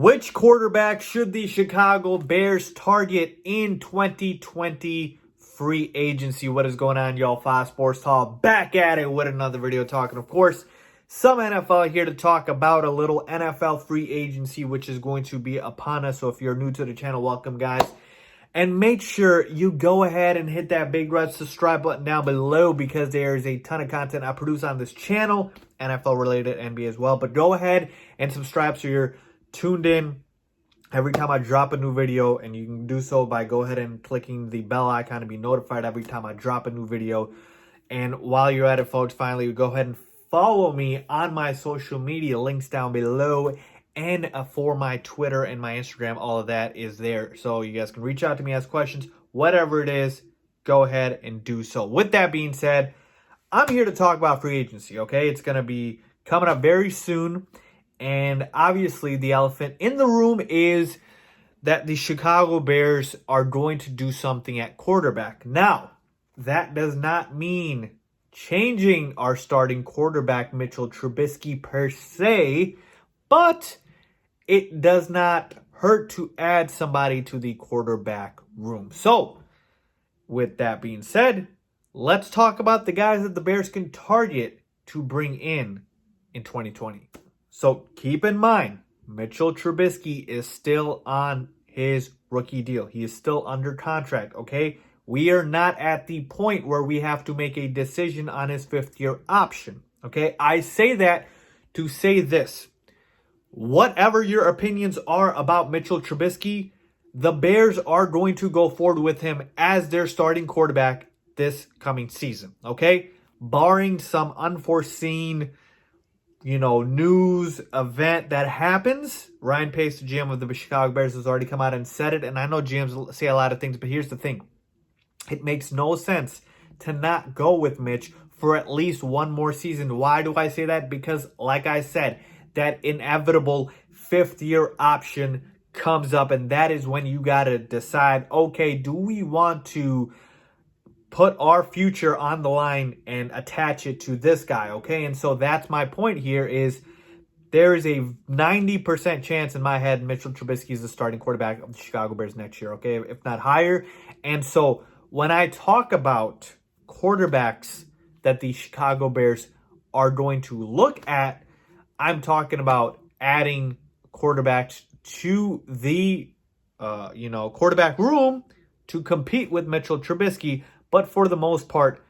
Which quarterback should the Chicago Bears target in 2020 free agency? What is going on, y'all? Fox Sports Talk back at it with another video talking, of course, some NFL here to talk about a little NFL free agency, which is going to be upon us. So if you're new to the channel, welcome, guys. And make sure you go ahead and hit that big red subscribe button down below because there is a ton of content I produce on this channel, NFL related, NBA as well. But go ahead and subscribe so you're tuned in every time I drop a new video, and you can do so by go ahead and clicking the bell icon to be notified every time I drop a new video. And while you're at it, folks, finally, go ahead and follow me on my social media, links down below, and for my Twitter and my Instagram, all of that is there. So you guys can reach out to me, ask questions, whatever it is, go ahead and do so. With that being said, I'm here to talk about free agency, okay? It's going to be coming up very soon. And obviously, the elephant in the room is that the Chicago Bears are going to do something at quarterback. Now, that does not mean changing our starting quarterback, Mitchell Trubisky, per se, but it does not hurt to add somebody to the quarterback room. So, with that being said, let's talk about the guys that the Bears can target to bring in 2020. So keep in mind, Mitchell Trubisky is still on his rookie deal. He is still under contract, okay? We are not at the point where we have to make a decision on his fifth-year option, okay? I say that to say this. Whatever your opinions are about Mitchell Trubisky, the Bears are going to go forward with him as their starting quarterback this coming season, okay? Barring some unforeseen news event that happens. Ryan Pace, the GM of the Chicago Bears, has already come out and said it. And I know GMs say a lot of things, but here's the thing. It makes no sense to not go with Mitch for at least one more season. Why do I say that? Because, like I said, that inevitable fifth-year option comes up. And that is when you got to decide, okay, do we want to put our future on the line and attach it to this guy, okay? And so that's my point here is there is a 90% chance in my head Mitchell Trubisky is the starting quarterback of the Chicago Bears next year, okay? If not higher. And so when I talk about quarterbacks that the Chicago Bears are going to look at, I'm talking about adding quarterbacks to the, quarterback room to compete with Mitchell Trubisky. But for the most part,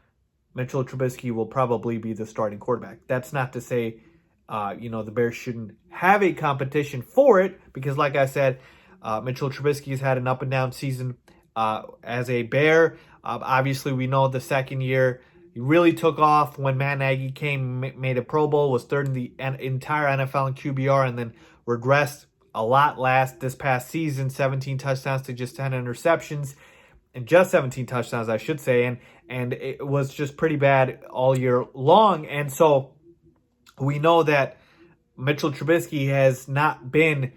Mitchell Trubisky will probably be the starting quarterback. That's not to say, the Bears shouldn't have a competition for it. Because like I said, Mitchell Trubisky has had an up and down season as a Bear. Obviously, we know the second year, he really took off when Matt Nagy came, made a Pro Bowl, was third in the entire NFL in QBR, and then regressed a lot this past season. 17 touchdowns to just 10 interceptions. And just 17 touchdowns, I should say, and it was just pretty bad all year long. And so we know that Mitchell Trubisky has not been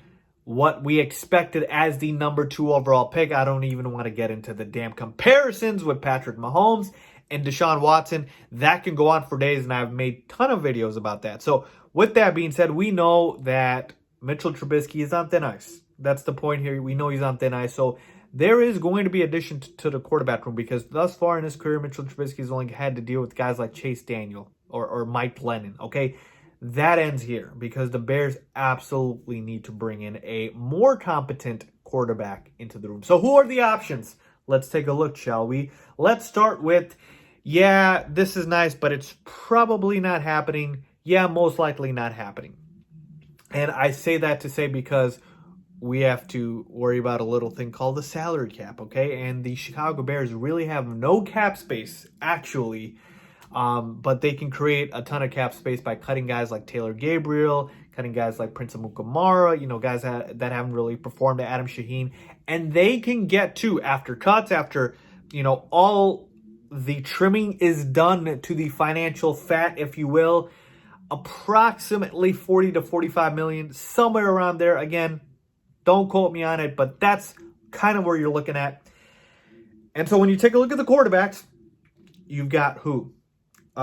what we expected as the number 2 overall pick. I don't even want to get into the damn comparisons with Patrick Mahomes and Deshaun Watson. That can go on for days, and I've made a ton of videos about that. So with that being said, we know that Mitchell Trubisky is on thin ice. That's the point here. We know he's on thin ice. So there is going to be addition to the quarterback room because thus far in his career, Mitchell Trubisky has only had to deal with guys like Chase Daniel or Mike Lennon, okay? That ends here because the Bears absolutely need to bring in a more competent quarterback into the room. So who are the options? Let's take a look, shall we? Let's start with, yeah, this is nice, but it's probably not happening. Yeah, most likely not happening. And I say that to say because we have to worry about a little thing called the salary cap, okay? And the Chicago Bears really have no cap space, actually. But they can create a ton of cap space by cutting guys like Taylor Gabriel, cutting guys like Prince Amukamara, guys that haven't really performed, Adam Shaheen. And they can get to, after cuts, after, all the trimming is done to the financial fat, if you will, approximately 40 to 45 million, somewhere around there. Again, don't quote me on it, but that's kind of where you're looking at. And so when you take a look at the quarterbacks, you've got who?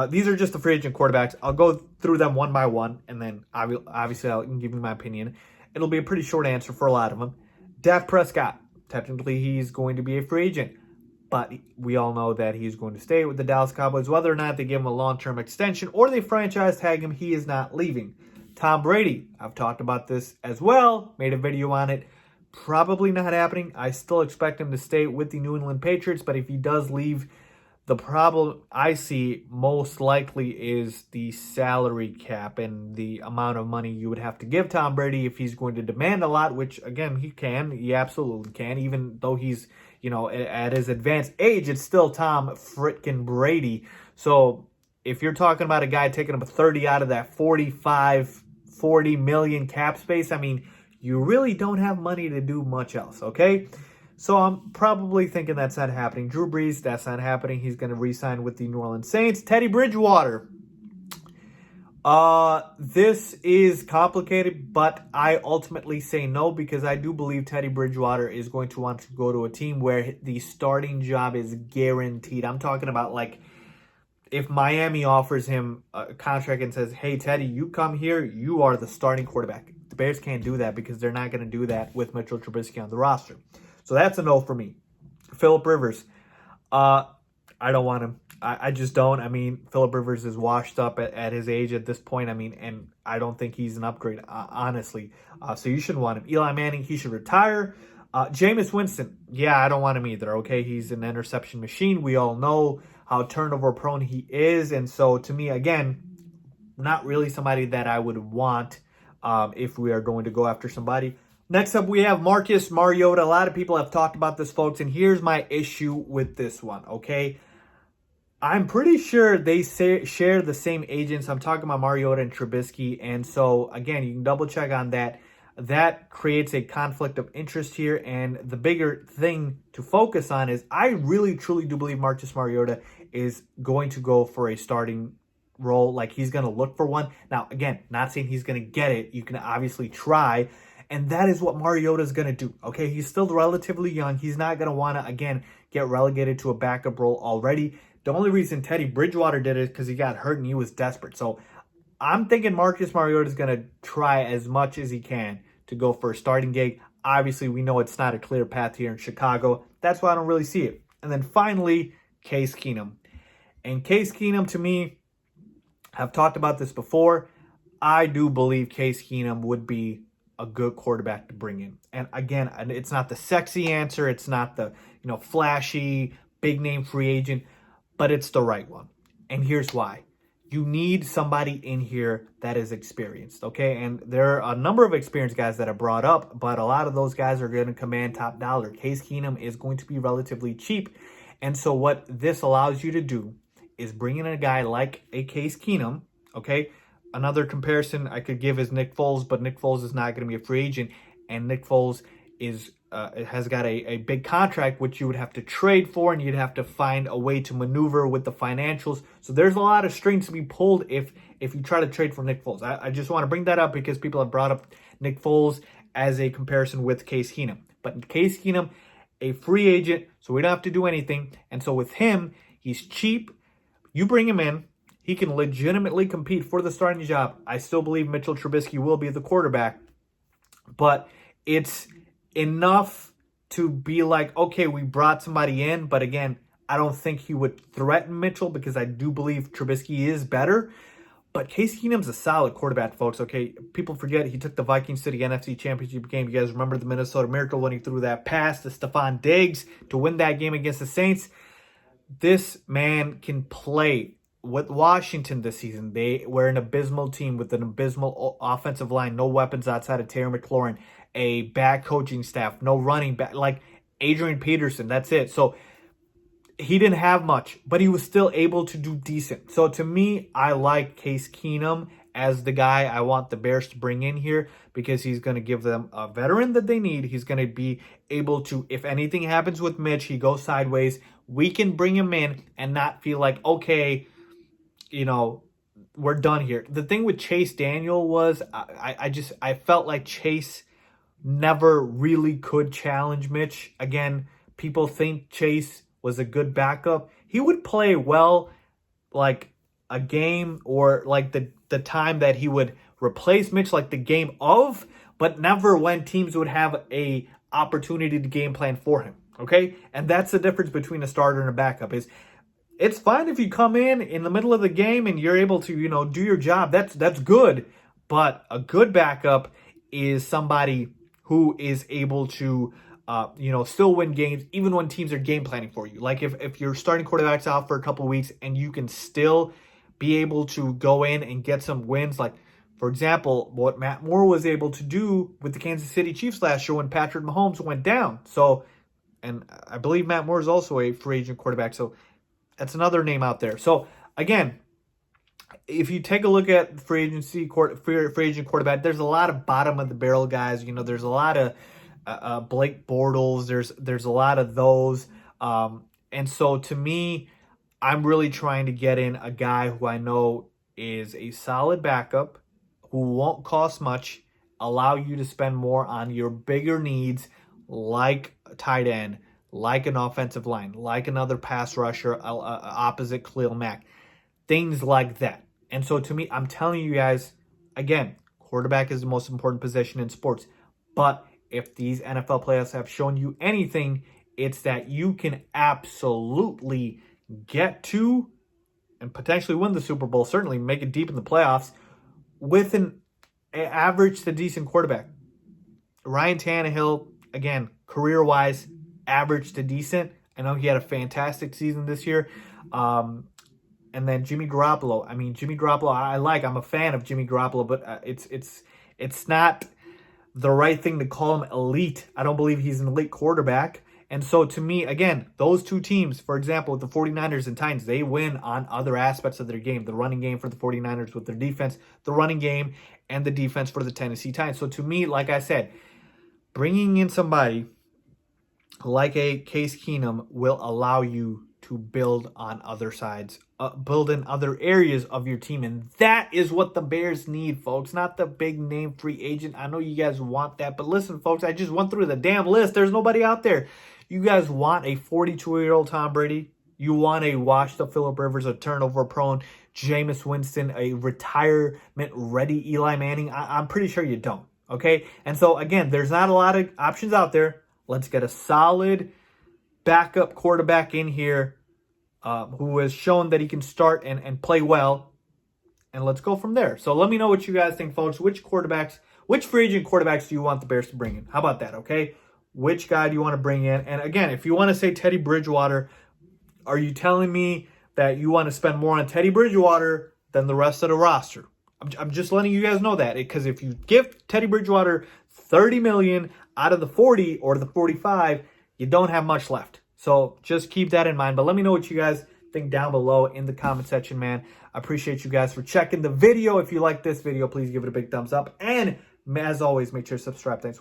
These are just the free agent quarterbacks. I'll go through them one by one, and then obviously I'll give you my opinion. It'll be a pretty short answer for a lot of them. Dak Prescott, technically he's going to be a free agent, but we all know that he's going to stay with the Dallas Cowboys. Whether or not they give him a long-term extension or they franchise tag him, he is not leaving. Tom Brady, I've talked about this as well, made a video on it. Probably not happening. I still expect him to stay with the New England Patriots, but if he does leave, the problem I see most likely is the salary cap and the amount of money you would have to give Tom Brady if he's going to demand a lot, which, again, he can. He absolutely can. Even though he's, at his advanced age, it's still Tom frickin' Brady. So if you're talking about a guy taking up a 30 out of that 40 million cap space, I mean, you really don't have money to do much else, okay? So I'm probably thinking that's not happening. Drew Brees, that's not happening. He's going to re-sign with the New Orleans Saints. Teddy Bridgewater. This is complicated, but I ultimately say no because I do believe Teddy Bridgewater is going to want to go to a team where the starting job is guaranteed. I'm talking about like if Miami offers him a contract and says, hey, Teddy, you come here, you are the starting quarterback. The Bears can't do that because they're not going to do that with Mitchell Trubisky on the roster. So that's a no for me. Phillip Rivers. I don't want him. I just don't. I mean, Phillip Rivers is washed up at his age at this point. I mean, and I don't think he's an upgrade, honestly. So you shouldn't want him. Eli Manning, he should retire. Jameis Winston. Yeah, I don't want him either, okay? He's an interception machine. We all know how turnover prone he is. And so to me, again, not really somebody that I would want if we are going to go after somebody. Next up, we have Marcus Mariota. A lot of people have talked about this, folks, and here's my issue with this one, okay? I'm pretty sure they share the same agents. I'm talking about Mariota and Trubisky, and so, again, you can double-check on that. That creates a conflict of interest here, and the bigger thing to focus on is I really, truly do believe Marcus Mariota is going to go for a starting role. Like, he's going to look for one. Now, again, not saying he's going to get it. You can obviously try. And that is what Mariota is going to do, okay? He's still relatively young. He's not going to want to, again, get relegated to a backup role already. The only reason Teddy Bridgewater did it is because he got hurt and he was desperate. So I'm thinking Marcus Mariota is going to try as much as he can to go for a starting gig. Obviously, we know it's not a clear path here in Chicago. That's why I don't really see it. And then finally, Case Keenum. And Case Keenum, to me, I've talked about this before. I do believe Case Keenum would be a good quarterback to bring in. And again, it's not the sexy answer. It's not the, flashy, big name free agent, but it's the right one. And here's why. You need somebody in here that is experienced, okay? And there are a number of experienced guys that are brought up, but a lot of those guys are going to command top dollar. Case Keenum is going to be relatively cheap. And so what this allows you to do is bring in a guy like a Case Keenum, okay? Another comparison I could give is Nick Foles, but Nick Foles is not going to be a free agent, and Nick Foles has got a big contract which you would have to trade for, and you'd have to find a way to maneuver with the financials. So there's a lot of strings to be pulled if you try to trade for Nick Foles. I just want to bring that up because people have brought up Nick Foles as a comparison with Case Keenum. But Case Keenum, a free agent, so we don't have to do anything. And so with him, he's cheap. You bring him in. He can legitimately compete for the starting job. I still believe Mitchell Trubisky will be the quarterback. But it's enough to be like, okay, we brought somebody in. But again, I don't think he would threaten Mitchell because I do believe Trubisky is better. But Case Keenum's a solid quarterback, folks, okay? People forget he took the Vikings to the NFC Championship game. You guys remember the Minnesota Miracle when he threw that pass to Stephon Diggs to win that game against the Saints? This man can play. With Washington this season, they were an abysmal team with an abysmal offensive line, no weapons outside of Terry McLaurin, a bad coaching staff, no running back, like Adrian Peterson, that's it. So he didn't have much, but he was still able to do decent. So to me, I like Case Keenum as the guy I want the Bears to bring in here because he's going to give them a veteran that they need. He's going to be able to, if anything happens with Mitch, he goes sideways, we can bring him in and not feel like, okay, we're done here. The thing with Chase Daniel was I felt like Chase never really could challenge Mitch. Again, people think Chase was a good backup. He would play well like a game or like the time that he would replace Mitch, like the game of, but never when teams would have a opportunity to game plan for him. Okay? And that's the difference between a starter and a backup is it's fine if you come in the middle of the game and you're able to, do your job. That's good. But a good backup is somebody who is able to, still win games even when teams are game planning for you. Like if your starting quarterback's out for a couple of weeks and you can still be able to go in and get some wins. Like, for example, what Matt Moore was able to do with the Kansas City Chiefs last year when Patrick Mahomes went down. So, and I believe Matt Moore is also a free agent quarterback. So that's another name out there. So again, if you take a look at free agent quarterback, there's a lot of bottom of the barrel guys. There's a lot of Blake Bortles. There's a lot of those. And so to me, I'm really trying to get in a guy who I know is a solid backup, who won't cost much, allow you to spend more on your bigger needs like a tight end, like an offensive line, like another pass rusher, opposite Khalil Mack, things like that. And so to me, I'm telling you guys, again, quarterback is the most important position in sports. But if these NFL playoffs have shown you anything, it's that you can absolutely get to and potentially win the Super Bowl, certainly make it deep in the playoffs with an average to decent quarterback. Ryan Tannehill, again, career-wise, average to decent. I know he had a fantastic season this year. And then Jimmy Garoppolo. I mean, Jimmy Garoppolo, I'm a fan of Jimmy Garoppolo, but it's not the right thing to call him elite. I don't believe he's an elite quarterback. And so to me, again, those two teams, for example, with the 49ers and Titans, they win on other aspects of their game. The running game for the 49ers with their defense, the running game, and the defense for the Tennessee Titans. So to me, like I said, bringing in somebody like a Case Keenum will allow you to build on other sides, build in other areas of your team. And that is what the Bears need, folks, not the big name free agent. I know you guys want that, but listen, folks, I just went through the damn list. There's nobody out there. You guys want a 42-year-old Tom Brady? You want a washed-up Phillip Rivers, a turnover-prone Jameis Winston, a retirement-ready Eli Manning? I'm pretty sure you don't, okay? And so, again, there's not a lot of options out there. Let's get a solid backup quarterback in here who has shown that he can start and play well. And let's go from there. So let me know what you guys think, folks. Which free agent quarterbacks do you want the Bears to bring in? How about that, okay? Which guy do you want to bring in? And again, if you want to say Teddy Bridgewater, are you telling me that you want to spend more on Teddy Bridgewater than the rest of the roster? I'm just letting you guys know that, because if you give Teddy Bridgewater $30 million out of the 40 or the 45, you don't have much left. So just keep that in mind. But let me know what you guys think down below in the comment section, man. I appreciate you guys for checking the video. If you like this video, please give it a big thumbs up. And as always, make sure to subscribe. Thanks for watching.